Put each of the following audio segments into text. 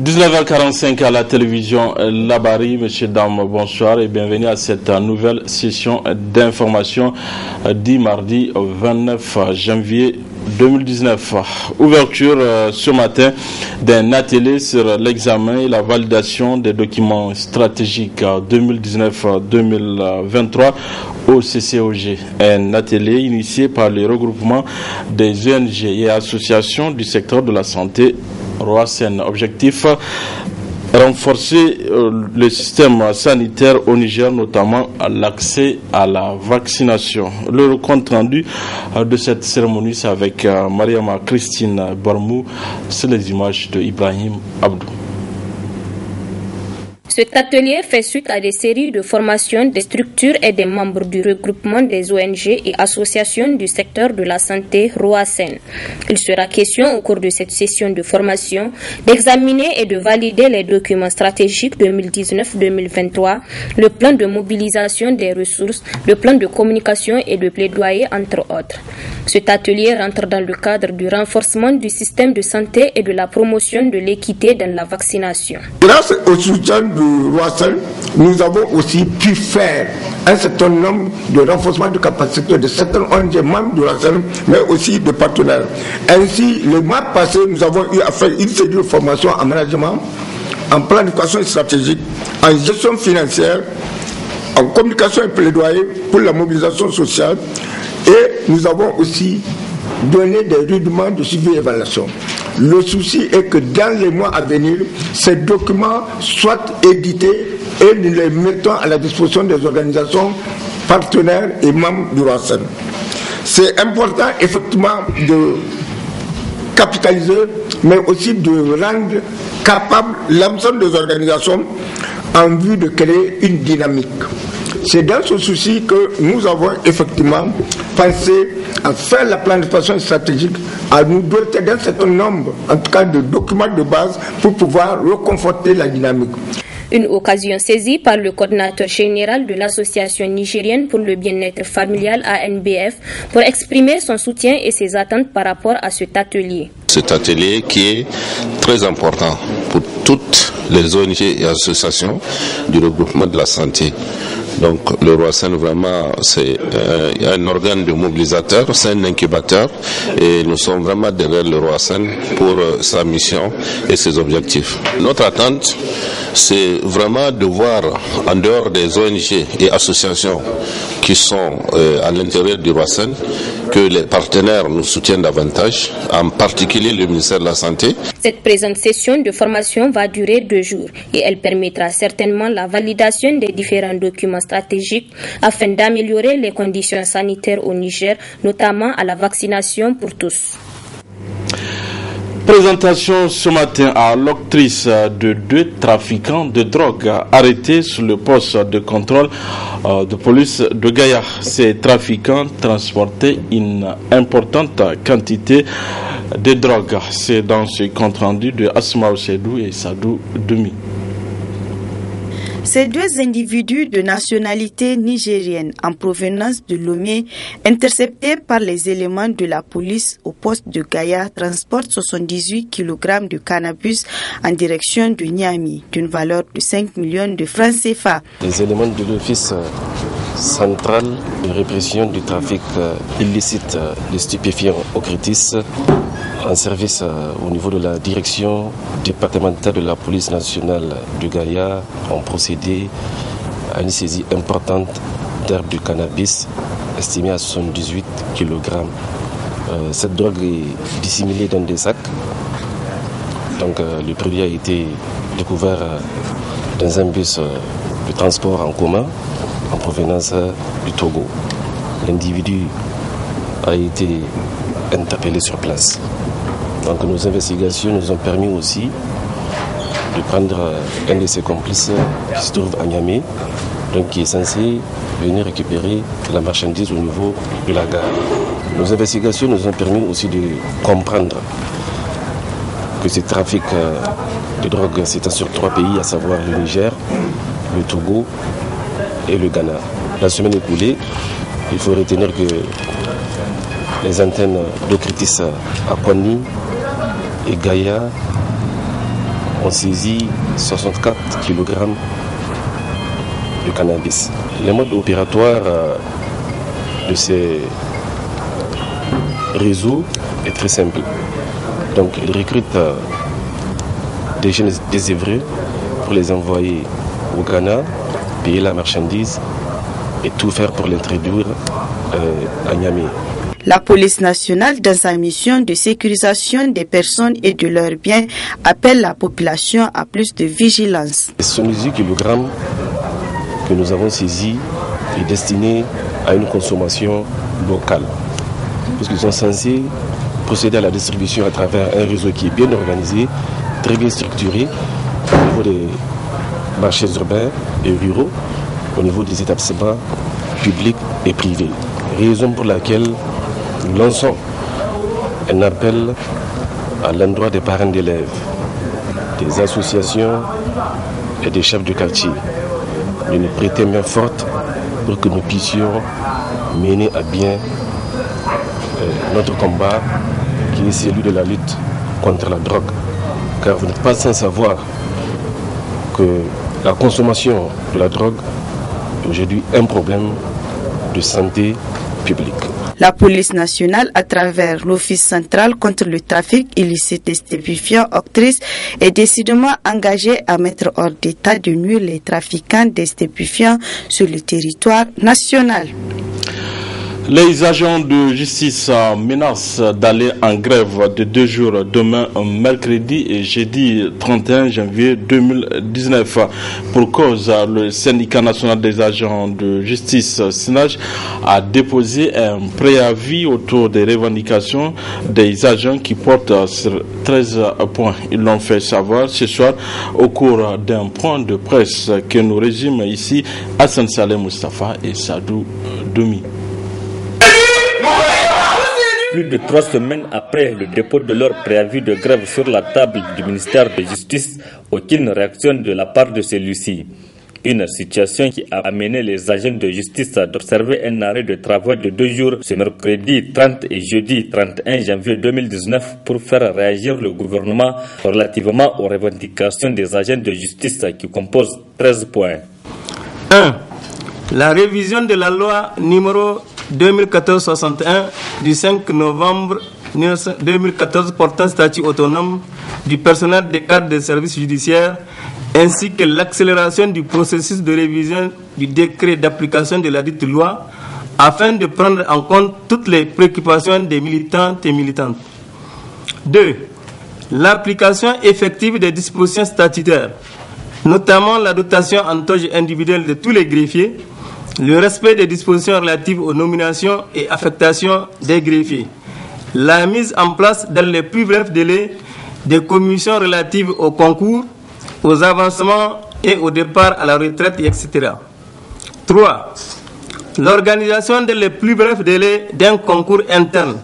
19h45 à la télévision Labari. Messieurs, dames, bonsoir et bienvenue à cette nouvelle session d'information du mardi 29 janvier 2019. Ouverture ce matin d'un atelier sur l'examen et la validation des documents stratégiques 2019-2023 au CCOG. Un atelier initié par le regroupement des ONG et associations du secteur de la santé Roasen. Objectif: renforcer le système sanitaire au Niger, notamment l'accès à la vaccination. Le compte rendu de cette cérémonie, c'est avec Mariama Christine Barmou, c'est les images de Ibrahim Abdou. Cet atelier fait suite à des séries de formations des structures et des membres du regroupement des ONG et associations du secteur de la santé Roasen. Il sera question au cours de cette session de formation d'examiner et de valider les documents stratégiques 2019-2023, le plan de mobilisation des ressources, le plan de communication et de plaidoyer, entre autres. Cet atelier rentre dans le cadre du renforcement du système de santé et de la promotion de l'équité dans la vaccination. Grâce au soutien de Roasen, nous avons aussi pu faire un certain nombre de renforcements de capacités de certains ONG membres de Roasen, mais aussi de partenaires. Ainsi, le mois passé, nous avons eu à faire une série de formations en management, en planification stratégique, en gestion financière, en communication et plaidoyer pour la mobilisation sociale, et nous avons aussi donné des rudiments de suivi et évaluation. Le souci est que dans les mois à venir, ces documents soient édités et nous les mettons à la disposition des organisations partenaires et membres du Roasen. C'est important effectivement de capitaliser, mais aussi de rendre capable l'ensemble des organisations en vue de créer une dynamique. C'est dans ce souci que nous avons effectivement pensé à faire la planification stratégique, à nous doter d'un certain nombre, en tout cas de documents de base, pour pouvoir reconforter la dynamique. Une occasion saisie par le coordinateur général de l'Association nigérienne pour le bien-être familial ANBF pour exprimer son soutien et ses attentes par rapport à cet atelier. Cet atelier qui est très important pour toutes les ONG et associations du regroupement de la santé. Donc le Roasen, vraiment, c'est un organe de mobilisateur, c'est un incubateur et nous sommes vraiment derrière le Roasen pour sa mission et ses objectifs. Notre attente, c'est vraiment de voir en dehors des ONG et associations qui sont à l'intérieur du Roasen que les partenaires nous soutiennent davantage, en particulier le ministère de la Santé. Cette présente session de formation va durer 2 jours et elle permettra certainement la validation des différents documents stratégiques afin d'améliorer les conditions sanitaires au Niger, notamment à la vaccination pour tous. Présentation ce matin à l'octrice de 2 trafiquants de drogue arrêtés sur le poste de contrôle de police de Gaïa. Ces trafiquants transportaient une importante quantité de drogue. C'est dans ce compte rendu de Asma Osedou et Sadou Demi. Ces 2 individus de nationalité nigérienne en provenance de Lomé, interceptés par les éléments de la police au poste de Gaïa, transportent 78 kg de cannabis en direction de Niamey, d'une valeur de 5 millions de francs CFA. Les éléments de l'Office central de répression du trafic illicite de stupéfiants au Crétis, en service au niveau de la direction départementale de la police nationale de Gaïa, ont procédé à une saisie importante d'herbes de cannabis estimée à 78 kg. Cette drogue est dissimulée dans des sacs. Donc le produit a été découvert dans un bus de transport en commun en provenance du Togo. L'individu a été interpellé sur place. Donc nos investigations nous ont permis aussi de prendre un de ses complices qui se trouve à Niamey, donc qui est censé venir récupérer la marchandise au niveau de la gare. Nos investigations nous ont permis aussi de comprendre que ce trafic de drogue s'étend sur 3 pays, à savoir le Niger, le Togo et le Ghana. La semaine écoulée, il faut retenir que les antennes de Crétis à Kouani et Gaïa ont saisi 64 kg de cannabis. Le mode opératoire de ces réseaux est très simple. Donc ils recrutent des jeunes désœuvrés pour les envoyer au Ghana, payer la marchandise et tout faire pour l'introduire à Niamey. La police nationale, dans sa mission de sécurisation des personnes et de leurs biens, appelle la population à plus de vigilance. 78 kg que nous avons saisi est destiné à une consommation locale, puisqu'ils sont censés procéder à la distribution à travers un réseau qui est bien organisé, très bien structuré, au niveau des marchés urbains et ruraux, au niveau des établissements publics et privés. Raison pour laquelle nous lançons un appel à l'endroit des parents d'élèves, des associations et des chefs de quartier de nous prêter main forte pour que nous puissions mener à bien notre combat qui est celui de la lutte contre la drogue. Car vous n'êtes pas sans savoir que la consommation de la drogue est aujourd'hui un problème de santé publique. La police nationale, à travers l'Office central contre le trafic illicite des stupéfiants OCTRIS, est décidément engagée à mettre hors d'état de nuire les trafiquants des stupéfiants sur le territoire national. Les agents de justice menacent d'aller en grève de 2 jours demain, mercredi et jeudi 31 janvier 2019. Pour cause, le syndicat national des agents de justice SNAJ a déposé un préavis autour des revendications des agents qui portent sur 13 points. Ils l'ont fait savoir ce soir au cours d'un point de presse que nous résument ici Hassan Saleh Mustafa et Sadou Doumi. Plus de 3 semaines après le dépôt de leur préavis de grève sur la table du ministère de Justice, aucune réaction de la part de celui-ci. Une situation qui a amené les agents de justice à observer un arrêt de travail de 2 jours ce mercredi 30 et jeudi 31 janvier 2019 pour faire réagir le gouvernement relativement aux revendications des agents de justice qui composent 13 points. 1. La révision de la loi numéro 2014-61 du 5 novembre 2014 portant statut autonome du personnel des cadres des services judiciaires ainsi que l'accélération du processus de révision du décret d'application de la dite loi afin de prendre en compte toutes les préoccupations des militantes et militantes. 2. L'application effective des dispositions statutaires, notamment la dotation en toge individuelle de tous les greffiers, le respect des dispositions relatives aux nominations et affectations des greffiers, la mise en place dans les plus brefs délais des commissions relatives au concours, aux avancements et au départ à la retraite, etc. 3. L'organisation dans les plus brefs délais d'un concours interne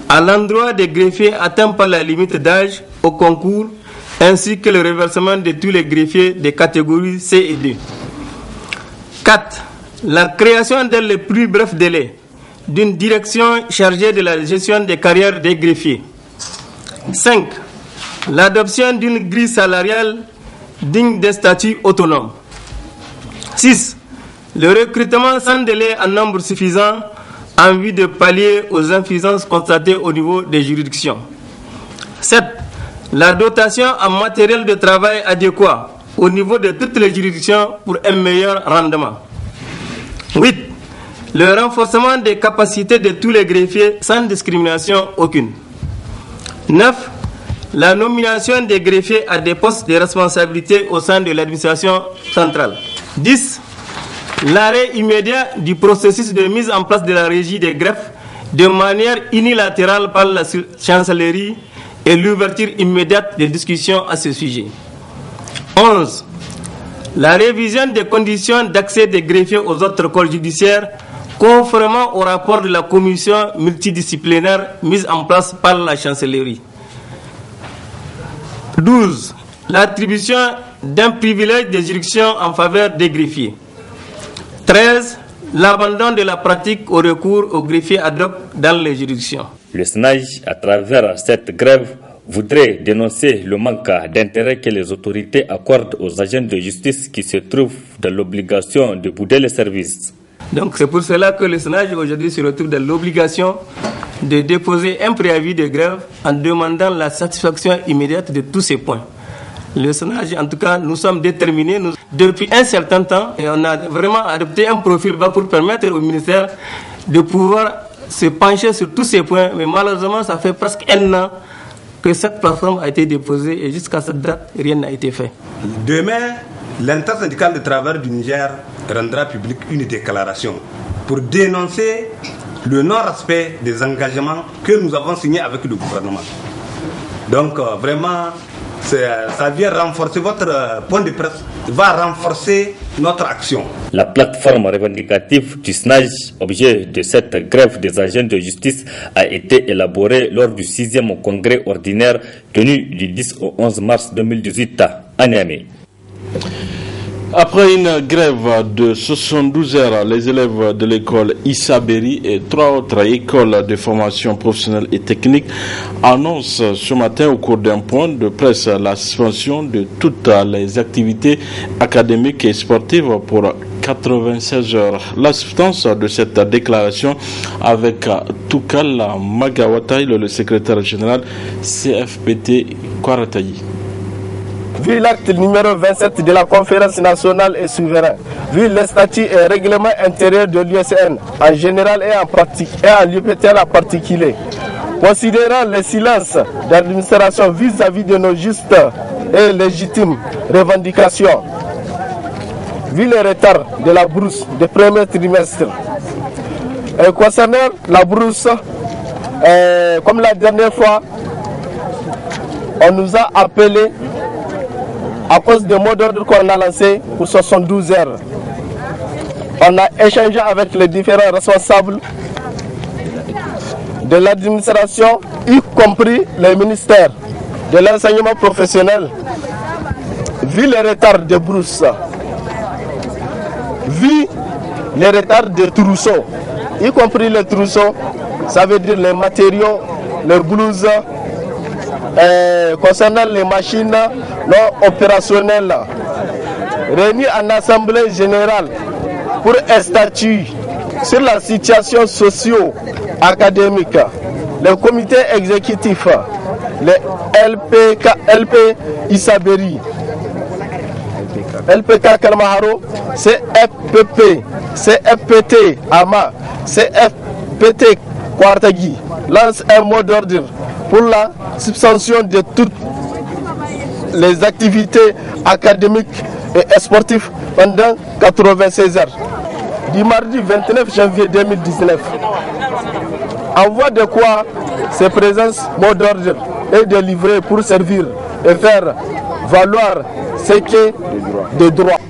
à l'endroit des greffiers atteints par la limite d'âge au concours, ainsi que le reversement de tous les greffiers des catégories C et D. 4. La création dans les plus brefs délais d'une direction chargée de la gestion des carrières des greffiers. 5. L'adoption d'une grille salariale digne d'un statut autonome. 6. Le recrutement sans délai en nombre suffisant en vue de pallier aux insuffisances constatées au niveau des juridictions. 7. La dotation en matériel de travail adéquat au niveau de toutes les juridictions pour un meilleur rendement. 8. Le renforcement des capacités de tous les greffiers sans discrimination aucune. 9. La nomination des greffiers à des postes de responsabilité au sein de l'administration centrale. 10. L'arrêt immédiat du processus de mise en place de la régie des greffes de manière unilatérale par la chancellerie et l'ouverture immédiate des discussions à ce sujet. 11. La révision des conditions d'accès des greffiers aux autres corps judiciaires conformément au rapport de la commission multidisciplinaire mise en place par la chancellerie. 12. L'attribution d'un privilège de juridiction en faveur des greffiers. 13. L'abandon de la pratique au recours aux greffiers ad hoc dans les juridictions. Le SNAJ, à travers cette grève, voudrait dénoncer le manque d'intérêt que les autorités accordent aux agents de justice qui se trouvent dans l'obligation de bouder les services. Donc c'est pour cela que le SONAGE aujourd'hui se retrouve dans l'obligation de déposer un préavis de grève en demandant la satisfaction immédiate de tous ces points. Le SONAGE, en tout cas, nous sommes déterminés. Depuis un certain temps, et on a vraiment adopté un profil bas pour permettre au ministère de pouvoir se pencher sur tous ces points. Mais malheureusement, ça fait presque un an que cette plateforme a été déposée et jusqu'à cette date, rien n'a été fait. Demain, l'intersyndicale de travail du Niger rendra public une déclaration pour dénoncer le non-respect des engagements que nous avons signés avec le gouvernement. Donc vraiment, ça vient renforcer votre point de presse, va renforcer notre action. La plateforme revendicative du SNAJ, objet de cette grève des agents de justice, a été élaborée lors du 6e congrès ordinaire tenu du 10 au 11 mars 2018 à Niamey. Après une grève de 72 heures, les élèves de l'école Issa Berry et 3 autres écoles de formation professionnelle et technique annoncent ce matin au cours d'un point de presse la suspension de toutes les activités académiques et sportives pour 96 heures. La substance de cette déclaration avec Toukal Magawataï, le secrétaire général CFPT Kwaratayi. Vu l'acte numéro 27 de la conférence nationale et souveraine, vu les statuts et règlements intérieurs de l'USN en général et en l'UPTL en particulier, considérant le silence d'administration vis-à-vis de nos justes et légitimes revendications, vu le retard de la brousse du premier trimestre, et concernant la brousse, comme la dernière fois, on nous a appelé à cause des mots d'ordre qu'on a lancés pour 72 heures. On a échangé avec les différents responsables de l'administration, y compris les ministères de l'enseignement professionnel. Vu les retards de brousse, vu les retards de trousseaux, y compris les trousseaux, ça veut dire les matériaux, les blouses, concernant les machines non opérationnelles, réunis en assemblée générale pour un statut sur la situation socio-académique, le comité exécutif, le LP Issa Berry, LPK Kalmaharo, CFPP, CFPT Ama, CFPT Kwartagi lance un mot d'ordre pour la suspension de toutes les activités académiques et sportives pendant 96 heures. Du mardi 29 janvier 2019. En voie de quoi ces présences mot d'ordre est délivrée pour servir et faire valoir ce qui est de droit.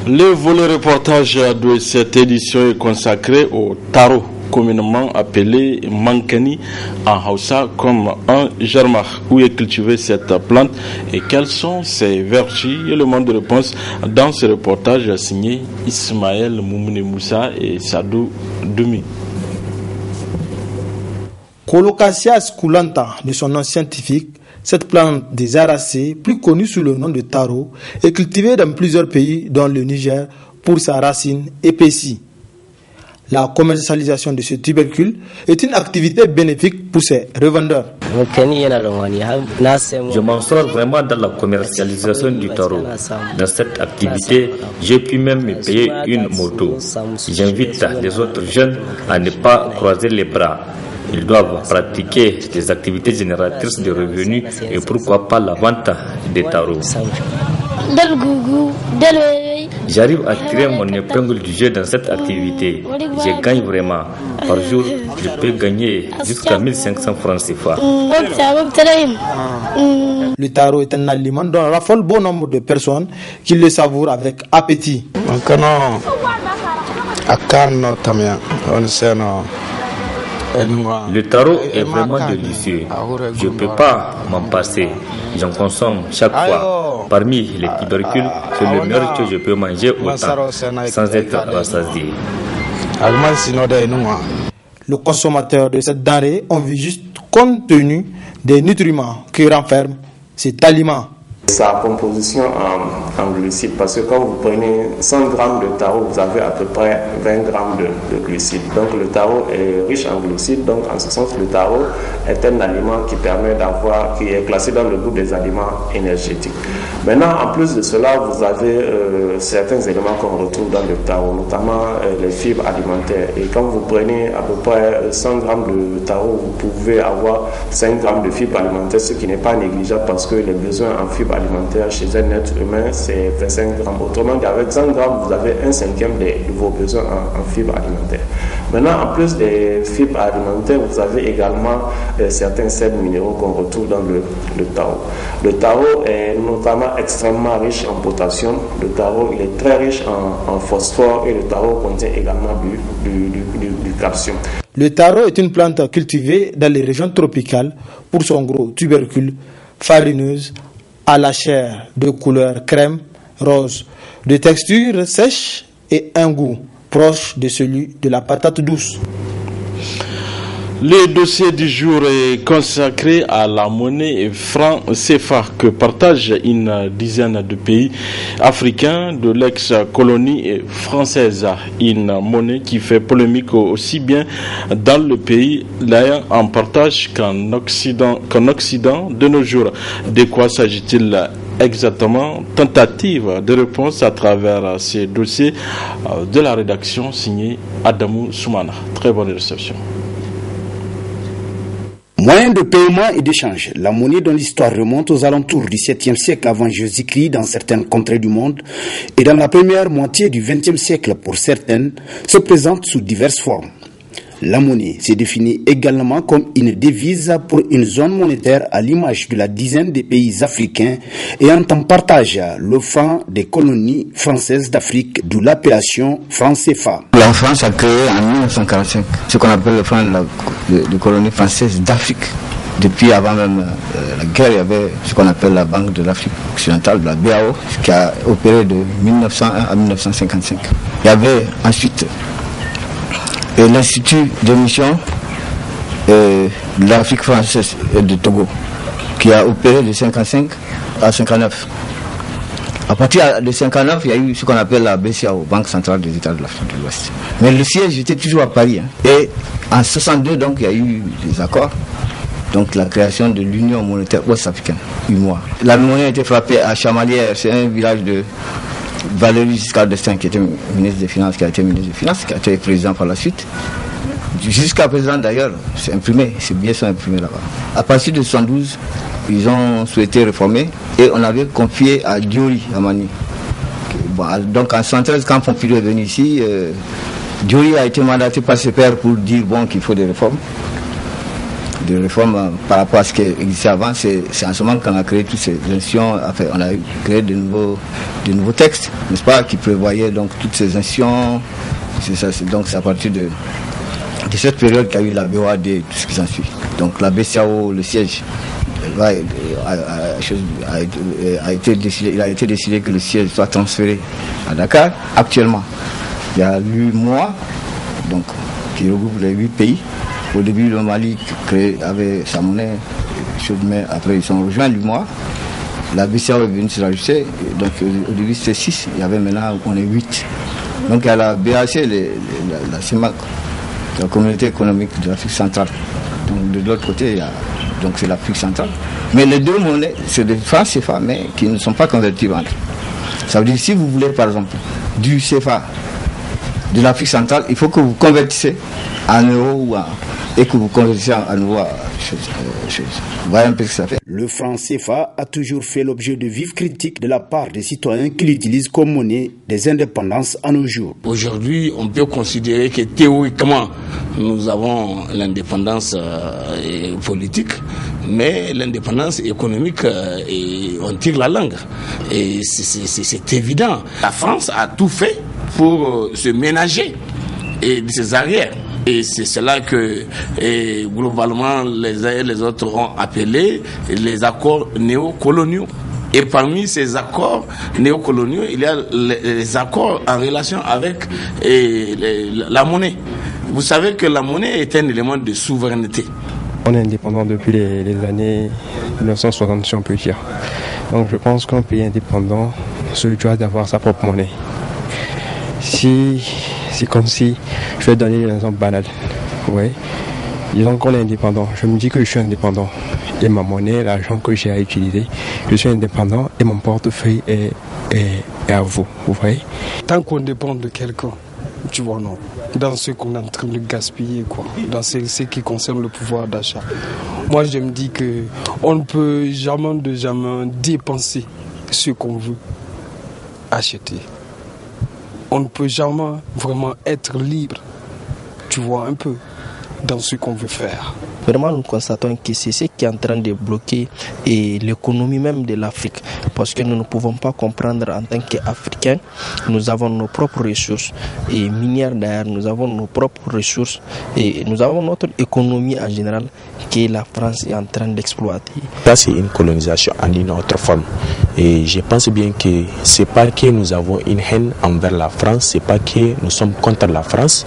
Le volet reportage de cette édition est consacré au taro, communément appelé Mankani en Hausa, comme un germar. Où est cultivée cette plante et quelles sont ses vertus? Et le monde de réponse dans ce reportage signé Ismaël Moumouni Moussa et Sadou Doumi. Colocasia sculenta de son nom scientifique, cette plante des Aracées, plus connue sous le nom de taro, est cultivée dans plusieurs pays, dont le Niger, pour sa racine épaissie. La commercialisation de ce tubercule est une activité bénéfique pour ses revendeurs. Je m'en sors vraiment dans la commercialisation du taro. Dans cette activité, j'ai pu même me payer une moto. J'invite les autres jeunes à ne pas croiser les bras. Ils doivent pratiquer des activités génératrices de revenus et pourquoi pas la vente des tarots. J'arrive à tirer mon épingle du jeu dans cette activité. Je gagne vraiment. Par jour, je peux gagner jusqu'à 1500 francs CFA. Le taro est un aliment dont raffole bon nombre de personnes qui le savourent avec appétit. Le taro est vraiment délicieux. Je ne peux pas m'en passer. J'en consomme chaque fois. Parmi les tubercules, c'est le meilleur que je peux manger autant, sans être rassasié. Le consommateur de cette denrée, on veut juste compte tenu des nutriments que renferme cet aliment. Sa composition en glucides, parce que quand vous prenez 100 grammes de taro, vous avez à peu près 20 grammes de glucides. Donc le taro est riche en glucides, donc en ce sens le taro est un aliment qui permet qui est classé dans le groupe des aliments énergétiques. Maintenant, en plus de cela, vous avez certains éléments qu'on retrouve dans le taro, notamment les fibres alimentaires. Et quand vous prenez à peu près 100 grammes de taro, vous pouvez avoir 5 grammes de fibres alimentaires, ce qui n'est pas négligeable parce que les besoins en fibres alimentaire chez un être humain, c'est 25 grammes. Autrement dit, avec 100 grammes, vous avez 1/5 de vos besoins en fibres alimentaires. Maintenant, en plus des fibres alimentaires, vous avez également certains sels minéraux qu'on retrouve dans le taro. Le taro est notamment extrêmement riche en potassium. Le taro, il est très riche en phosphore et le taro contient également du calcium. Le taro est une plante cultivée dans les régions tropicales pour son gros tubercule farineuse à la chair de couleur crème rose, de texture sèche et un goût proche de celui de la patate douce. Le dossier du jour est consacré à la monnaie franc CFA que partagent une dizaine de pays africains de l'ex-colonie française. Une monnaie qui fait polémique aussi bien dans le pays l'ayant en partage qu'en Occident de nos jours. De quoi s'agit-il exactement? Tentative de réponse à travers ces dossiers de la rédaction signée Adamou Soumana. Très bonne réception. Moyen de paiement et d'échange, la monnaie dont l'histoire remonte aux alentours du 7e siècle avant Jésus-Christ dans certaines contrées du monde et dans la première moitié du 20e siècle pour certaines, se présente sous diverses formes. La monnaie se définit également comme une devise pour une zone monétaire à l'image de la dizaine des pays africains ayant en partage le franc des colonies françaises d'Afrique, d'où l'appellation franc CFA. La France a créé en 1945 ce qu'on appelle le franc de colonies françaises d'Afrique. Depuis avant même la guerre, il y avait ce qu'on appelle la Banque de l'Afrique occidentale, la BAO, qui a opéré de 1901 à 1955. Il y avait ensuite l'Institut de mission de l'Afrique française et de Togo, qui a opéré de 55 à 59. À partir de 59, il y a eu ce qu'on appelle la BCAO, Banque centrale des États de l'Afrique de l'Ouest. Mais le siège était toujours à Paris. Et en 62, donc, il y a eu des accords. Donc la création de l'Union monétaire ouest-africaine, UMOA. La monnaie a été frappée à Chamalières, c'est un village de Valéry Giscard d'Estaing, qui était ministre des Finances, qui a été ministre des Finances, qui a été président par la suite. Jusqu'à présent d'ailleurs, c'est imprimé, ces billets sont imprimés là-bas. À partir de 1972, ils ont souhaité réformer et on avait confié à Diori Amani. Bon, donc en 1973, quand Pompidou est venu ici, Diori a été mandaté par ses pairs pour dire qu'il faut des réformes. Des réformes par rapport à ce qui existait avant, c'est en ce moment qu'on a créé toutes ces institutions, enfin, on a créé de nouveaux textes, n'est-ce pas, qui prévoyaient donc toutes ces institutions. Donc c'est à partir de cette période qu'il y a eu la BOAD et tout ce qui s'ensuit. Donc la BCAO, le siège, a été décidé que le siège soit transféré à Dakar. Actuellement, il y a l'UMOA, donc qui regroupe les 8 pays. Au début, le Mali avait sa monnaie, mais après ils sont rejoints l'UMOA. La BCAO est venue se rajouter, donc au début c'était 6, il y avait maintenant on est 8. Donc il y a la BAC, la CIMAC, la communauté économique de l'Afrique centrale. Donc de l'autre côté, donc c'est l'Afrique centrale. Mais les deux monnaies, c'est des francs CFA, mais qui ne sont pas convertibles entre eux. Ça veut dire si vous voulez par exemple du CFA de l'Afrique centrale, il faut que vous convertissez en euros et que vous convertissez en euros à Voilà un peu ce que ça fait. Le franc CFA a toujours fait l'objet de vives critiques de la part des citoyens qui l'utilisent comme monnaie des indépendances à nos jours. Aujourd'hui, on peut considérer que théoriquement, nous avons l'indépendance politique, mais l'indépendance économique, on tire la langue. Et c'est évident. La France a tout fait pour se ménager de ses arrières. Et c'est cela que globalement les uns et les autres ont appelé les accords néocoloniaux. Et parmi ces accords néocoloniaux, il y a les accords en relation avec la monnaie. Vous savez que la monnaie est un élément de souveraineté. On est indépendant depuis les années 1960, si on peut dire. Donc je pense qu'un pays indépendant se doit d'avoir sa propre monnaie. Si c'est comme si, je vais donner un exemple banal. Ouais. Disons qu'on est indépendant. Je me dis que je suis indépendant. Et ma monnaie, l'argent que j'ai à utiliser, je suis indépendant et mon portefeuille est à vous. Vous voyez? Tant qu'on dépend de quelqu'un, tu vois, non. Dans ce qu'on est en train de gaspiller, quoi. Dans ce qui concerne le pouvoir d'achat. Moi, je me dis qu'on ne peut jamais dépenser ce qu'on veut acheter. On ne peut jamais vraiment être libre, tu vois, un peu, dans ce qu'on veut faire. Vraiment, nous constatons que c'est ce qui est en train de bloquer l'économie même de l'Afrique. Parce que nous ne pouvons pas comprendre en tant qu'Africains, nous avons nos propres ressources et minières d'ailleurs, nous avons nos propres ressources et nous avons notre économie en général que la France est en train d'exploiter. Ça, c'est une colonisation en une autre forme. Et je pense bien que c'est pas que nous avons une haine envers la France, c'est pas que nous sommes contre la France.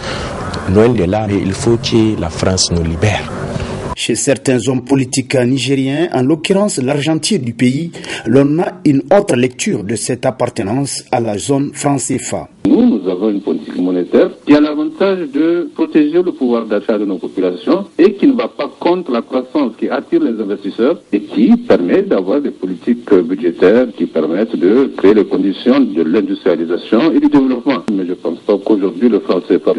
Loin de là, mais il faut que la France nous libère. Chez certains hommes politiques nigériens, en l'occurrence l'argentier du pays, l'on a une autre lecture de cette appartenance à la zone franc CFA. Nous avons une politique monétaire qui a l'avantage de protéger le pouvoir d'achat de nos populations et qui ne va pas contre la croissance, qui attire les investisseurs et qui permet d'avoir des politiques budgétaires qui permettent de créer les conditions de l'industrialisation et du développement. Mais je ne pense pas qu'aujourd'hui le franc CFA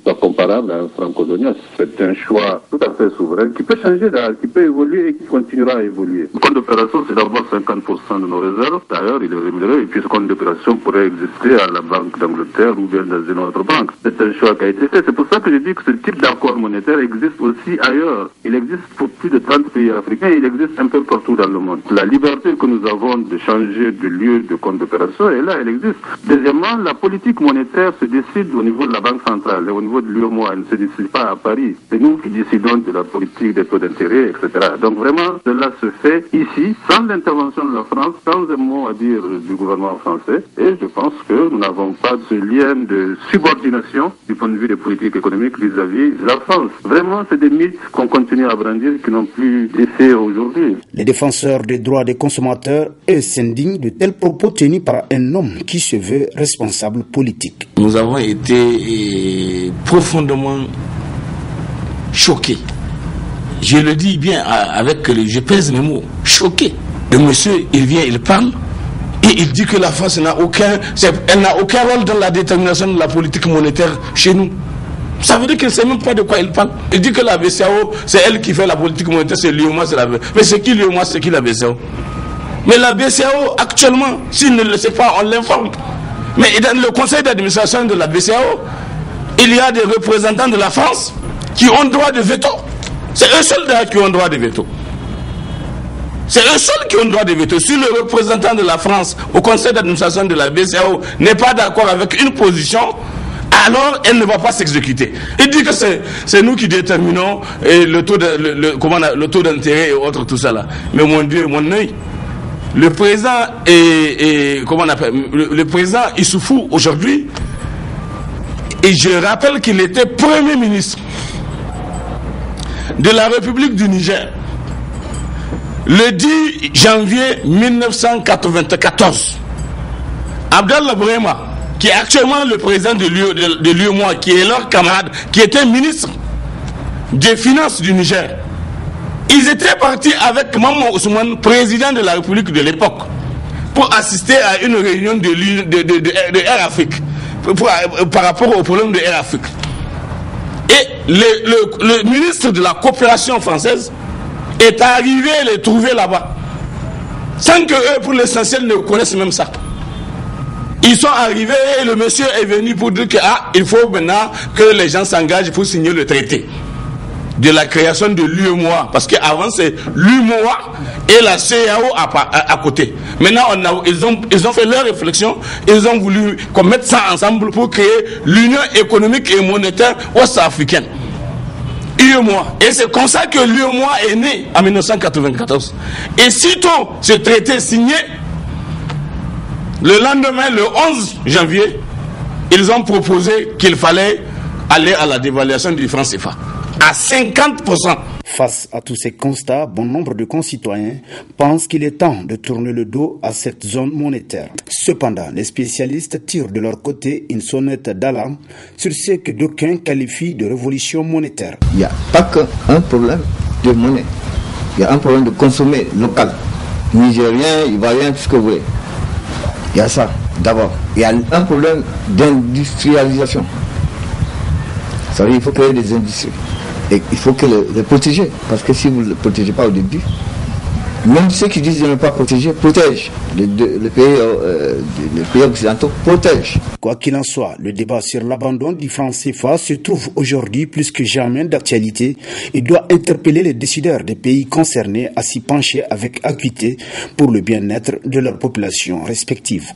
soit comparable à un franc colonial. C'est un choix tout à fait souverain qui peut changer, qui peut évoluer et qui continuera à évoluer. Le compte d'opération, c'est d'abord 50% de nos réserves. D'ailleurs, il est rémunéré et puis ce compte d'opération pourrait exister à la Banque d'Angleterre ou bien dans une autre banque. C'est un choix qui a été fait. C'est pour ça que je dis que ce type d'accord monétaire existe aussi ailleurs. Il existe pour plus de 30 pays africains et il existe un peu partout dans le monde. La liberté que nous avons de changer de lieu de compte d'opération est là, elle existe. Deuxièmement, la politique monétaire se décide au niveau de la Banque centrale et au niveau de l'UEMOA. Elle ne se décide pas à Paris. C'est nous qui décidons de la politique des taux d'intérêt, etc. Donc vraiment, cela se fait ici, sans l'intervention de la France, sans un mot à dire du gouvernement français. Et je pense que nous n'avons pas ce lien de subordination du point de vue des politiques économiques vis-à-vis de la France. Vraiment, c'est des mythes qu'on continue à brandir qui n'ont plus d'effet aujourd'hui. Les défenseurs des droits des consommateurs s'indignent de tels propos tenus par un homme qui se veut responsable politique. Nous avons été profondément choqués. Je le dis bien je pèse mes mots, choqué. Le monsieur, il vient, il parle, et il dit que la France n'a aucun rôle dans la détermination de la politique monétaire chez nous. Ça veut dire qu'il ne sait même pas de quoi il parle. Il dit que la BCEAO, c'est elle qui fait la politique monétaire, c'est l'UEMOA, c'est la BCEAO. Mais c'est qui l'UEMOA, c'est qui la BCEAO? Mais la BCEAO, actuellement, s'il ne le sait pas, on l'informe. Mais dans le conseil d'administration de la BCEAO, il y a des représentants de la France qui ont droit de veto. C'est eux seuls qui ont droit de veto. C'est eux seuls qui ont droit de veto. Si le représentant de la France au conseil d'administration de la BCEAO n'est pas d'accord avec une position, alors elle ne va pas s'exécuter. Il dit que c'est nous qui déterminons le taux d'intérêt et autres, tout ça là. Mais mon Dieu, mon œil, le président le président Issoufou aujourd'hui, et je rappelle qu'il était Premier ministre de la République du Niger le 10 janvier 1994. Abdallah Brema, qui est actuellement le président de l'UEMOA, qui est leur camarade, qui était ministre des Finances du Niger, ils étaient partis avec Maman Ousmane, président de la République de l'époque, pour assister à une réunion de Air Afrique, par rapport au problème de Air Afrique. Et le ministre de la coopération française est arrivé les trouver là-bas, sans que eux, pour l'essentiel, ne connaissent même ça. Ils sont arrivés et le monsieur est venu pour dire il faut maintenant que les gens s'engagent pour signer le traité de la création de l'UEMOA, parce qu'avant c'est l'UEMOA et la CEDEAO à côté. Maintenant ils ont fait leur réflexion, ils ont voulu qu'on mette ça ensemble pour créer l'Union économique et monétaire ouest-africaine, UEMOA. Et c'est comme ça que l'UEMOA est né en 1994. Et sitôt ce traité signé, le lendemain, le 11 janvier, ils ont proposé qu'il fallait aller à la dévaluation du franc CFA à 50%. Face à tous ces constats, bon nombre de concitoyens pensent qu'il est temps de tourner le dos à cette zone monétaire. Cependant, les spécialistes tirent de leur côté une sonnette d'alarme sur ce que d'aucuns qualifient de révolution monétaire. Il n'y a pas qu'un problème de monnaie, il y a un problème de consommer local. Nigérien, ivoirien, tout ce que vous voulez. Il y a ça, d'abord. Il y a un problème d'industrialisation. Ça veut dire qu'il faut créer des industries. Et il faut que les protéger. Parce que si vous ne les protégez pas au début, même ceux qui disent de ne pas protéger, protègent. Les pays occidentaux protègent. Quoi qu'il en soit, le débat sur l'abandon du franc CFA se trouve aujourd'hui plus que jamais d'actualité et doit interpeller les décideurs des pays concernés à s'y pencher avec acuité pour le bien-être de leurs populations respectives.